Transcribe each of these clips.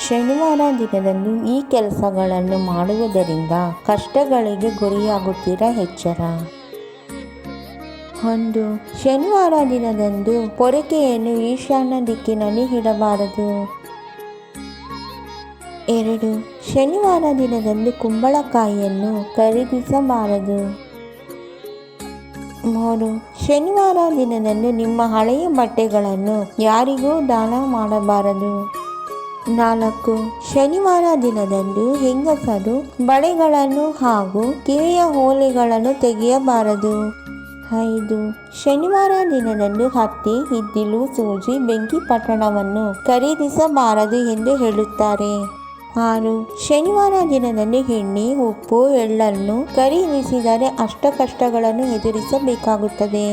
ಶನಿವಾರ ದಿನದಂದು ಈ ಕೆಲಸಗಳನ್ನು ಮಾಡುವುದರಿಂದ ಕಷ್ಟಗಳಿಗೆ ಗುರಿಯಾಗುತ್ತೀರಾ? ಎಚ್ಚರ. 1. ಶನಿವಾರ ದಿನದಂದು ಪೊರಕೆಯನ್ನು ಈಶಾನ್ಯ ದಿಕ್ಕಿನಲ್ಲಿ ಇಡಬಾರದು. 2. ಶನಿವಾರ ದಿನದಂದು ಕುಂಬಳಕಾಯಿಯನ್ನು ಖರೀದಿಸಬಾರದು. 3. ಶನಿವಾರ ದಿನದಂದು ನಿಮ್ಮ ಹಳೆಯ ಬಟ್ಟೆಗಳನ್ನು ಯಾರಿಗೂ ದಾನ ಮಾಡಬಾರದು. 4. ಶನಿವಾರ ದಿನದಂದು ಹೆಂಗಸರು ಬಳೆಗಳನ್ನು ಹಾಗೂ ಕಿವಿಯ ಓಲೆಗಳನ್ನು ತೆಗೆಯಬಾರದು. 5. ಶನಿವಾರ ದಿನದಂದು ಹತ್ತಿ, ಇದ್ದಿಲು, ಸೂಜಿ, ಬೆಂಕಿ ಪಟ್ಟಣವನ್ನು ಖರೀದಿಸಬಾರದು ಎಂದು ಹೇಳುತ್ತಾರೆ. 6. ಶನಿವಾರ ದಿನದಂದು ಎಣ್ಣೆ, ಉಪ್ಪು, ಎಳ್ಳನ್ನು ಖರೀದಿಸಿದರೆ ಅಷ್ಟ ಕಷ್ಟಗಳನ್ನು ಎದುರಿಸಬೇಕಾಗುತ್ತದೆ.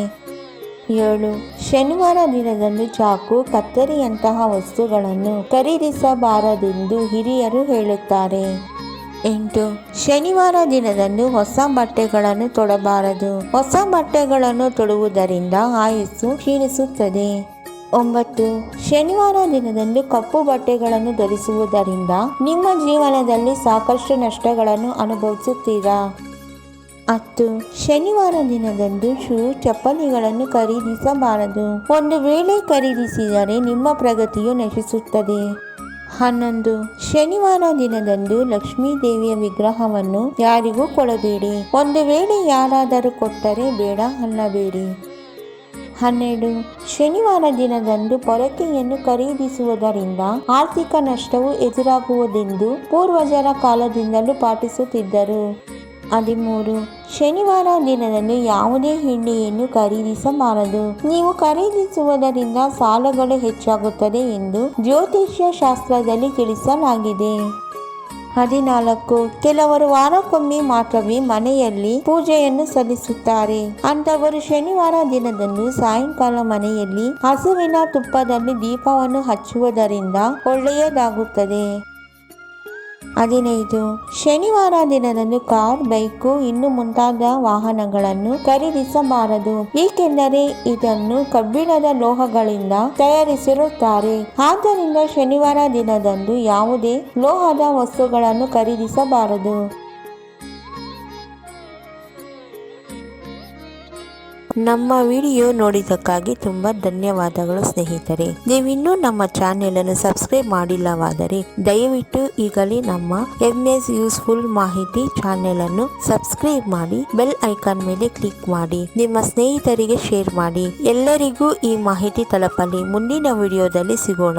7. ಶನಿವಾರ ದಿನದಂದು ಚಾಕು, ಕತ್ತರಿಯಂತಹ ವಸ್ತುಗಳನ್ನು ಖರೀದಿಸಬಾರದೆಂದು ಹಿರಿಯರು ಹೇಳುತ್ತಾರೆ. 8. ಶನಿವಾರ ದಿನದಂದು ಹೊಸ ಬಟ್ಟೆಗಳನ್ನು ತೊಡಬಾರದು. ಹೊಸ ಬಟ್ಟೆಗಳನ್ನು ತೊಡುವುದರಿಂದ ಆಯುಸ್ಸು ಕ್ಷೀಣಿಸುತ್ತದೆ. 9. ಶನಿವಾರ ದಿನದಂದು ಕಪ್ಪು ಬಟ್ಟೆಗಳನ್ನು ಧರಿಸುವುದರಿಂದ ನಿಮ್ಮ ಜೀವನದಲ್ಲಿ ಸಾಕಷ್ಟು ನಷ್ಟಗಳನ್ನು ಅನುಭವಿಸುತ್ತೀರಾ. 10. ಶನಿವಾರ ದಿನದಂದು ಶೂ, ಚಪ್ಪಲಿಗಳನ್ನು ಖರೀದಿಸಬಾರದು. ಒಂದು ವೇಳೆ ಖರೀದಿಸಿದರೆ ನಿಮ್ಮ ಪ್ರಗತಿಯು ನಶಿಸುತ್ತದೆ. 11. ಶನಿವಾರ ದಿನದಂದು ಲಕ್ಷ್ಮೀ ದೇವಿಯ ವಿಗ್ರಹವನ್ನು ಯಾರಿಗೂ ಕೊಡಬೇಡಿ. ಒಂದು ವೇಳೆ ಯಾರಾದರೂ ಕೊಟ್ಟರೆ ಬೇಡ ಅನ್ನಬೇಡಿ. 12. ಶನಿವಾರ ದಿನದಂದು ಪೊರಕೆಯನ್ನು ಖರೀದಿಸುವುದರಿಂದ ಆರ್ಥಿಕ ನಷ್ಟವು ಎದುರಾಗುವುದೆಂದು ಪೂರ್ವಜರ ಕಾಲದಿಂದಲೂ ಪಾಟಿಸುತ್ತಿದ್ದರು. 13. ಶನಿವಾರ ದಿನದಂದು ಯಾವುದೇ ಎಣ್ಣೆಯನ್ನು ಖರೀದಿಸಬಾರದು. ನೀವು ಖರೀದಿಸುವುದರಿಂದ ಸಾಲಗಳು ಹೆಚ್ಚಾಗುತ್ತದೆ ಎಂದು ಜ್ಯೋತಿಷ್ಯ ಶಾಸ್ತ್ರದಲ್ಲಿ ತಿಳಿಸಲಾಗಿದೆ. 14. ಕೆಲವರು ವಾರಕ್ಕೊಮ್ಮೆ ಮಾತ್ರವೇ ಮನೆಯಲ್ಲಿ ಪೂಜೆಯನ್ನು ಸಲ್ಲಿಸುತ್ತಾರೆ. ಅಂತವರು ಶನಿವಾರ ದಿನದಂದು ಸಾಯಂಕಾಲ ಮನೆಯಲ್ಲಿ ಹಸುವಿನ ತುಪ್ಪದಲ್ಲಿ ದೀಪವನ್ನು ಹಚ್ಚುವುದರಿಂದ ಒಳ್ಳೆಯದಾಗುತ್ತದೆ. 15. ಶನಿವಾರ ದಿನದಂದು ಕಾರ್, ಬೈಕು ಇನ್ನು ಮುಂತಾದ ವಾಹನಗಳನ್ನು ಖರೀದಿಸಬಾರದು. ಏಕೆಂದರೆ ಇದನ್ನು ಕಬ್ಬಿಣದ ಲೋಹಗಳಿಂದ ತಯಾರಿಸಿರುತ್ತಾರೆ. ಆದ್ದರಿಂದ ಶನಿವಾರ ದಿನದಂದು ಯಾವುದೇ ಲೋಹದ ವಸ್ತುಗಳನ್ನು ಖರೀದಿಸಬಾರದು. ನಮ್ಮ ವಿಡಿಯೋ ನೋಡಿದ್ದಕ್ಕಾಗಿ ತುಂಬ ಧನ್ಯವಾದಗಳು ಸ್ನೇಹಿತರೆ. ನೀವಿನ್ನೂ ನಮ್ಮ ಚಾನೆಲ್ ಅನ್ನು ಸಬ್ಸ್ಕ್ರೈಬ್ ಮಾಡಿಲ್ಲವಾದರೆ ದಯವಿಟ್ಟು ಈಗಲೇ ನಮ್ಮ MS ಯೂಸ್ಫುಲ್ ಮಾಹಿತಿ ಚಾನೆಲ್ ಅನ್ನು ಸಬ್ಸ್ಕ್ರೈಬ್ ಮಾಡಿ, ಬೆಲ್ ಐಕಾನ್ ಮೇಲೆ ಕ್ಲಿಕ್ ಮಾಡಿ, ನಿಮ್ಮ ಸ್ನೇಹಿತರಿಗೆ ಶೇರ್ ಮಾಡಿ. ಎಲ್ಲರಿಗೂ ಈ ಮಾಹಿತಿ ತಲುಪಲಿ. ಮುಂದಿನ ವಿಡಿಯೋದಲ್ಲಿ ಸಿಗೋಣ.